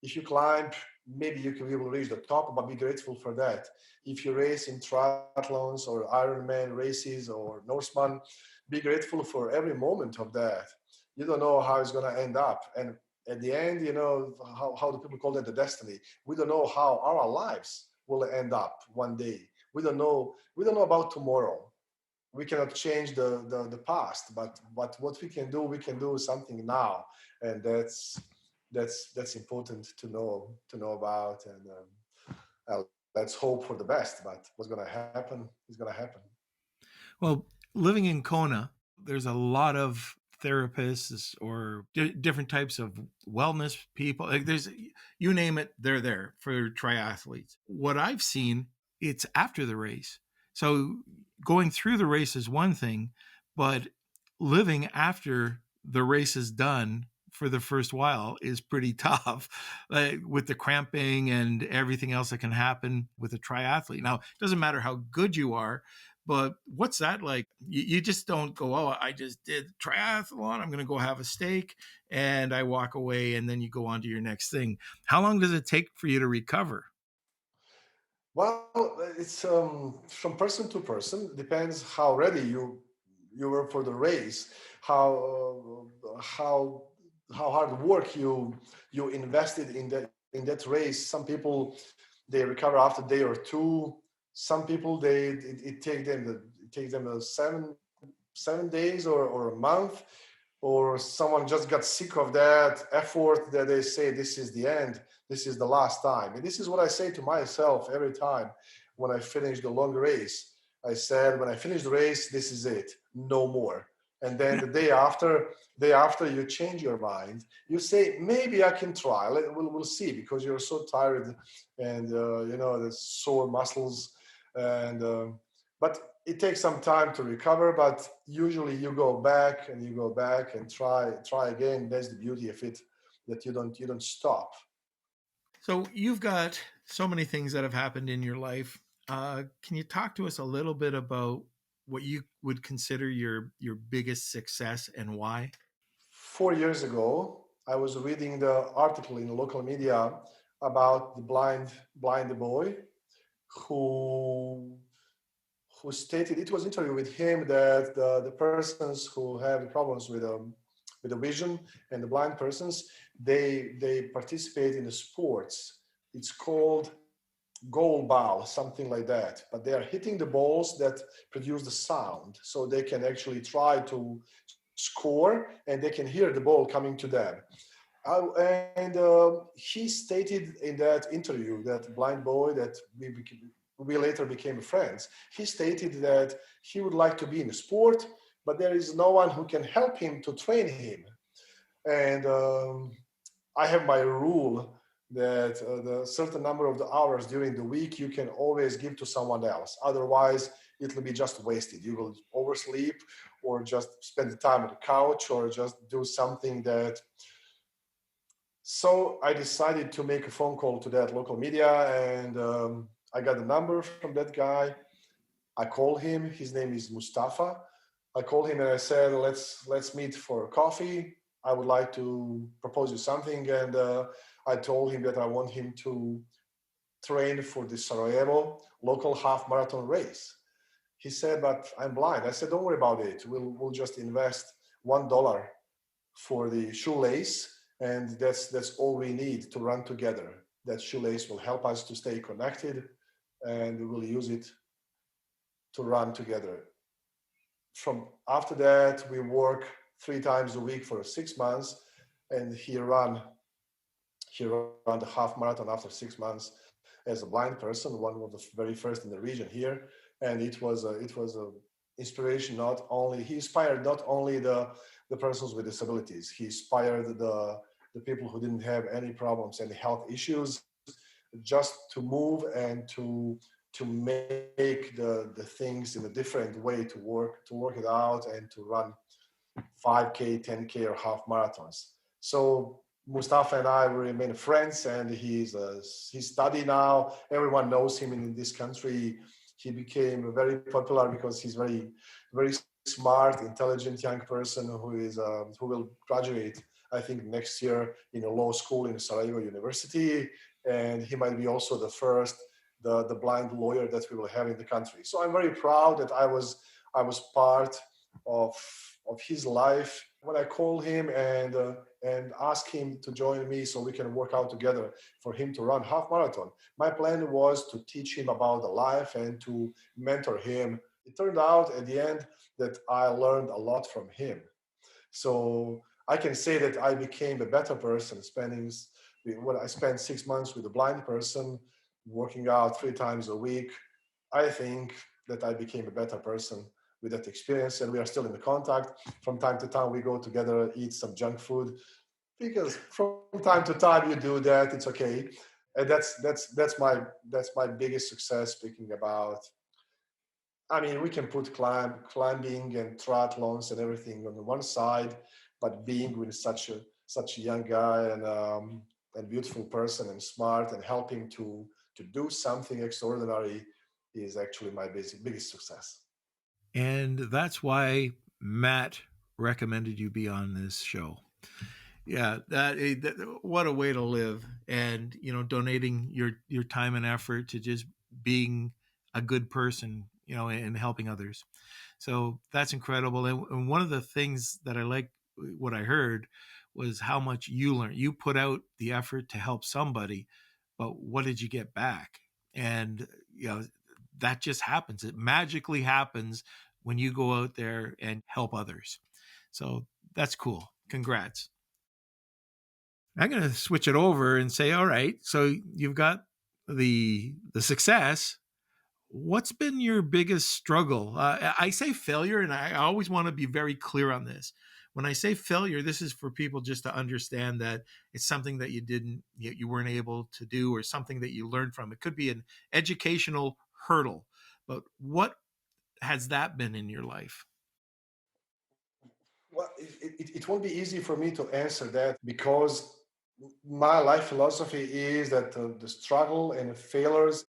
A: If you climb, maybe you will reach the top, but be grateful for that. If you race in triathlons or Ironman races or Norseman, be grateful for every moment of that. You don't know how it's going to end up. And at the end, how do people call that, the destiny? We don't know how our lives will end up one day. We don't know about tomorrow. We cannot change the past, but what we can do something now, and that's important to know about. And let's hope for the best, but what's going to happen is going to happen.
B: Well, living in Kona, there's a lot of therapists or different types of wellness people. Like there's, you name it, they're there for triathletes. What I've seen, it's after the race. So going through the race is one thing, but living after the race is done for the first while is pretty tough, with the cramping and everything else that can happen with a triathlete. Now, it doesn't matter how good you are, but what's that like? You just don't go, oh, I just did triathlon, I'm going to go have a steak, and I walk away, and then you go on to your next thing. How long does it take for you to recover?
A: Well, it's from person to person. Depends how ready you were for the race, how hard work you invested in that race. Some people, they recover after a day or two. Some people, it takes them 7 days or a month, or someone just got sick of that effort that they say this is the end, this is the last time. And this is what I say to myself every time when I finish the long race. I said, when I finish the race, this is it, no more. And then the day after you change your mind. You say, maybe I can try. We'll see, because you're so tired, and the sore muscles, and but it takes some time to recover. But usually you go back and try again. That's the beauty of it, that you don't stop.
B: So you've got so many things that have happened in your life. Can you talk to us a little bit about what you would consider your biggest success and why?
A: 4 years ago, I was reading the article in the local media about the blind boy who who stated, it was interview with him, that the persons who have problems with the vision and the blind persons, they participate in the sports. It's called goal ball, something like that. But they are hitting the balls that produce the sound, so they can actually try to score and they can hear the ball coming to them. And he stated in that interview, that blind boy that we later became friends, he stated that he would like to be in the sport, but there is no one who can help him to train him. And I have my rule that the certain number of the hours during the week you can always give to someone else. Otherwise, it will be just wasted. You will oversleep or just spend the time on the couch or just do something that. So I decided to make a phone call to that local media, and I got a number from that guy. I called him. His name is Mustafa. I called him and I said, let's meet for coffee. I would like to propose you something. And I told him that I want him to train for the Sarajevo local half marathon race. He said, but I'm blind. I said, don't worry about it. We'll just invest $1 for the shoelace. And that's all we need to run together. That shoelace will help us to stay connected, and we will use it to run together. From after that, we work 3 times a week for 6 months, and he ran the half marathon after 6 months as a blind person, one of the very first in the region here. And it was a inspiration. He inspired not only the persons with disabilities, he inspired the people who didn't have any problems, any health issues, just to move and to make the things in a different way, to work it out and to run 5K, 10K or half marathons. So Mustafa and I remain friends, and he's study now. Everyone knows him in this country. He became very popular because he's very, very smart, intelligent young person who will graduate, I think, next year in a law school in Sarajevo University, and he might be also the first the blind lawyer that we will have in the country. So I'm very proud that I was part of his life. When I called him and asked him to join me so we can work out together for him to run half marathon, my plan was to teach him about the life and to mentor him. It turned out at the end that I learned a lot from him. So I can say that I became a better person when I spent 6 months with a blind person, working out 3 times a week. I think that I became a better person with that experience, and we are still in the contact. From time to time, we go together, eat some junk food, because from time to time you do that. It's okay, and that's my biggest success. Speaking about, I mean, we can put climbing and triathlons and everything on the one side, but being with such a young guy and beautiful person and smart and helping to do something extraordinary is actually my biggest success.
B: And that's why Matt recommended you be on this show. Yeah, what a way to live, and donating your time and effort to just being a good person, and helping others. So that's incredible. And one of the things that I like, what I heard, was how much you learned. You put out the effort to help somebody, but what did you get back? And that just happens. It magically happens when you go out there and help others. So that's cool. Congrats. I'm going to switch it over and say, all right, so you've got the success. What's been your biggest struggle? I say failure, and I always want to be very clear on this. When I say failure, this is for people just to understand that it's something that you weren't able to do, or something that you learned from. It could be an educational hurdle, but what has that been in your life?
A: Well, it won't be easy for me to answer that, because my life philosophy is that the struggle and the failures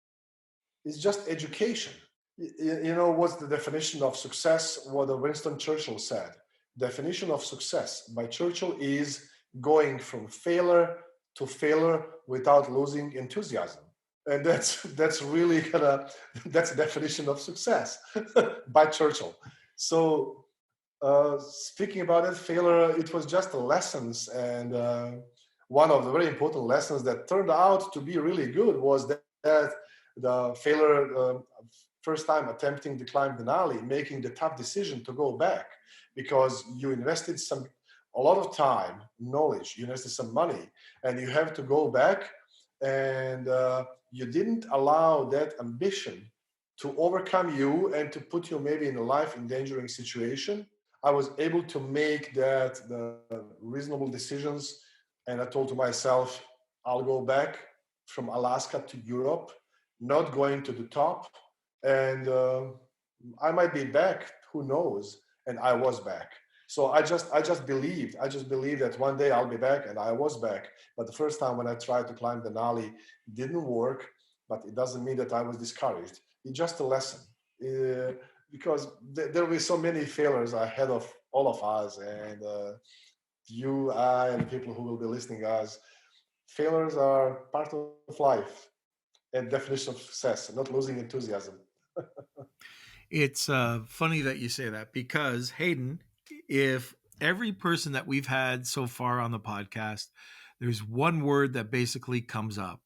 A: is just education. You know what's the definition of success? What Winston Churchill said. Definition of success by Churchill is going from failure to failure without losing enthusiasm. And that's really kind of that's the definition of success by Churchill. So speaking about that failure, it was just lessons, and one of the very important lessons that turned out to be really good was that the failure, first time attempting to climb Denali, making the tough decision to go back because you invested a lot of time, knowledge, you invested some money, and you have to go back, and you didn't allow that ambition to overcome you and to put you maybe in a life endangering situation. I was able to make the reasonable decisions, and I told to myself, I'll go back from Alaska to Europe, not going to the top, and I might be back. Who knows? And I was back. So I just believed that one day I'll be back, and I was back. But the first time when I tried to climb Denali, didn't work. But it doesn't mean that I was discouraged. It's just a lesson. Because there will be so many failures ahead of all of us, and you, I, and people who will be listening us. Failures are part of life and definition of success, not losing enthusiasm.
B: It's funny that you say that because, Hayden, if every person that we've had so far on the podcast, there's one word that basically comes up.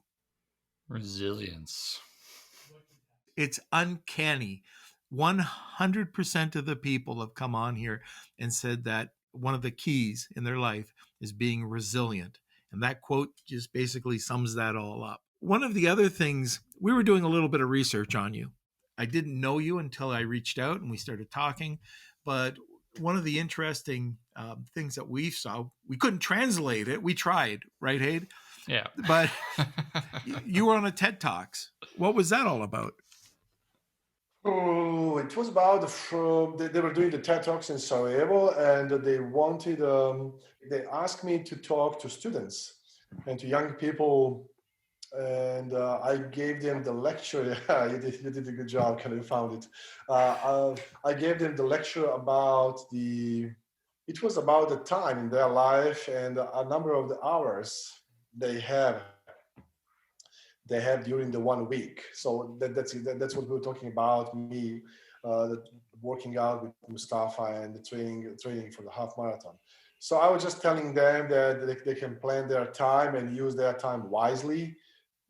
C: Resilience.
B: It's uncanny. 100% of the people have come on here and said that one of the keys in their life is being resilient. And that quote just basically sums that all up. One of the other things, we were doing a little bit of research on you. I didn't know you until I reached out and we started talking. But one of the interesting things that we saw, we couldn't translate it. We tried, right, Hayden?
C: Yeah.
B: But you were on a TED Talks. What was that all about?
A: Oh, it was about they were doing the TED Talks in Sarajevo, and they wanted. They asked me to talk to students and to young people, and I gave them the lecture. Yeah, you did a good job. Kind of found it. I gave them the lecture about the. It was about the time in their life and a number of the hours they have during the 1 week. So that's what we were talking about. Me, working out with Mustafa and the training for the half marathon. So I was just telling them that they can plan their time and use their time wisely,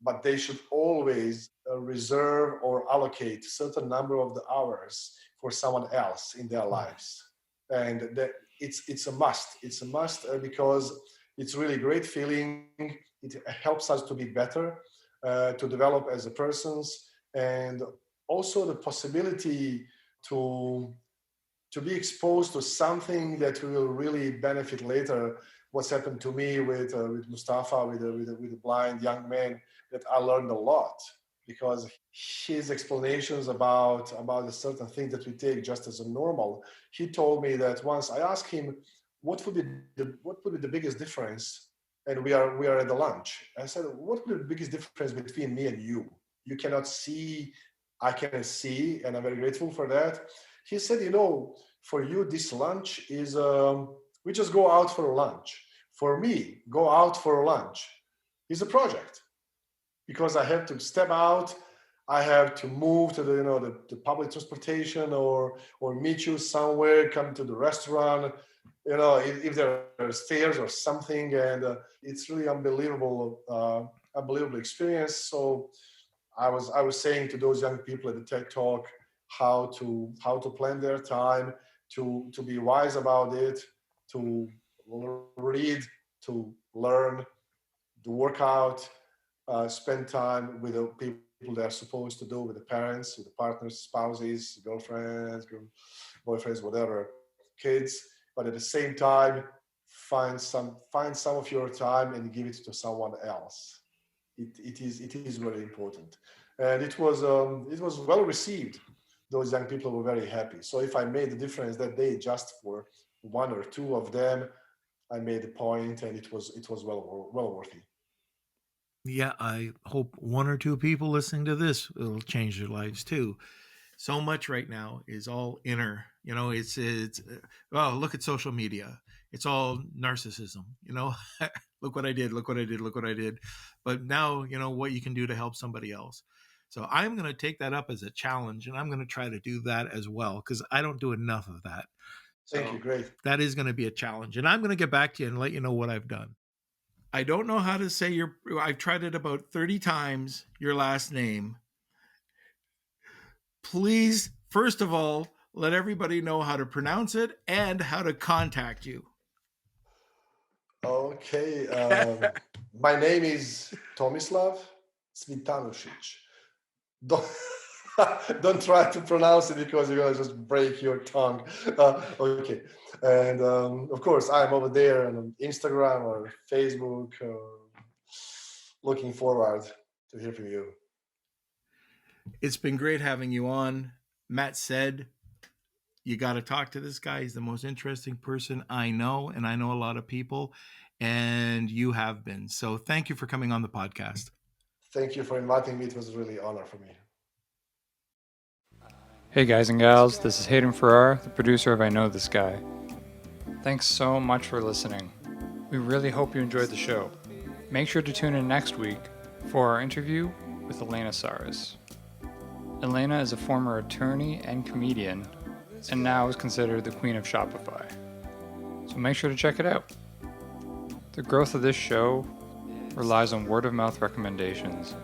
A: but they should always reserve or allocate a certain number of the hours for someone else in their lives. And that it's a must. It's a must because it's really a great feeling. It helps us to be better, to develop as a persons, and also the possibility to be exposed to something that will really benefit later. What's happened to me with Mustafa, with a blind young man, that I learned a lot because his explanations about a certain thing that we take just as a normal. He told me that once I asked him what would be the biggest difference, and we are at the lunch. I said, what would be the biggest difference between me and you? You cannot see, I can see, and I'm very grateful for that. He said, for you, this lunch is, we just go out for a lunch. For me, go out for a lunch is a project because I have to step out. I have to move to the public transportation or meet you somewhere, come to the restaurant, if there are stairs or something, and it's really unbelievable experience. So I was saying to those young people at the TED Talk how to plan their time, to be wise about it, to read, to learn, to work out, spend time with the people they're supposed to do, with the parents, with the partners, spouses, girlfriends, boyfriends, whatever, kids. But at the same time, find some of your time and give it to someone else. It is very important, and it was well received. Those young people were very happy. So if I made the difference that day just for one or two of them, I made a point, and it was well worthy.
B: Yeah, I hope one or two people listening to this will change their lives too. So much right now is all inner. It's well, look at social media. It's all narcissism. look what I did, look what I did, look what I did. But now you know what you can do to help somebody else. So I'm going to take that up as a challenge, and I'm going to try to do that as well, because I don't do enough of that.
A: Thank you. Great.
B: That is going to be a challenge, and I'm going to get back to you and let you know what I've done. I don't know how to say I've tried it about 30 times, your last name. Please, first of all, let everybody know how to pronounce it and how to contact you.
A: Okay. My name is Tomislav Cvitanusic. Don't try to pronounce it because you're going to just break your tongue. Okay. And of course, I'm over there on Instagram or Facebook. Looking forward to hear from you.
B: It's been great having you on. Matt said, you got to talk to this guy. He's the most interesting person I know, and I know a lot of people, and you have been. So thank you for coming on the podcast.
A: Thank you for inviting me. It was really an honor for me.
C: Hey guys and gals, this is Hayden Farrar, the producer of I Know This Guy. Thanks so much for listening. We really hope you enjoyed the show. Make sure to tune in next week for our interview with Elena Saris. Elena is a former attorney and comedian, and now is considered the queen of Shopify. So make sure to check it out. The growth of this show relies on word-of-mouth recommendations.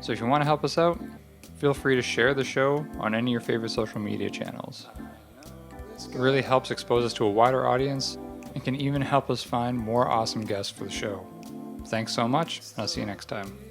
C: So if you want to help us out, feel free to share the show on any of your favorite social media channels. It really helps expose us to a wider audience and can even help us find more awesome guests for the show. Thanks so much, and I'll see you next time.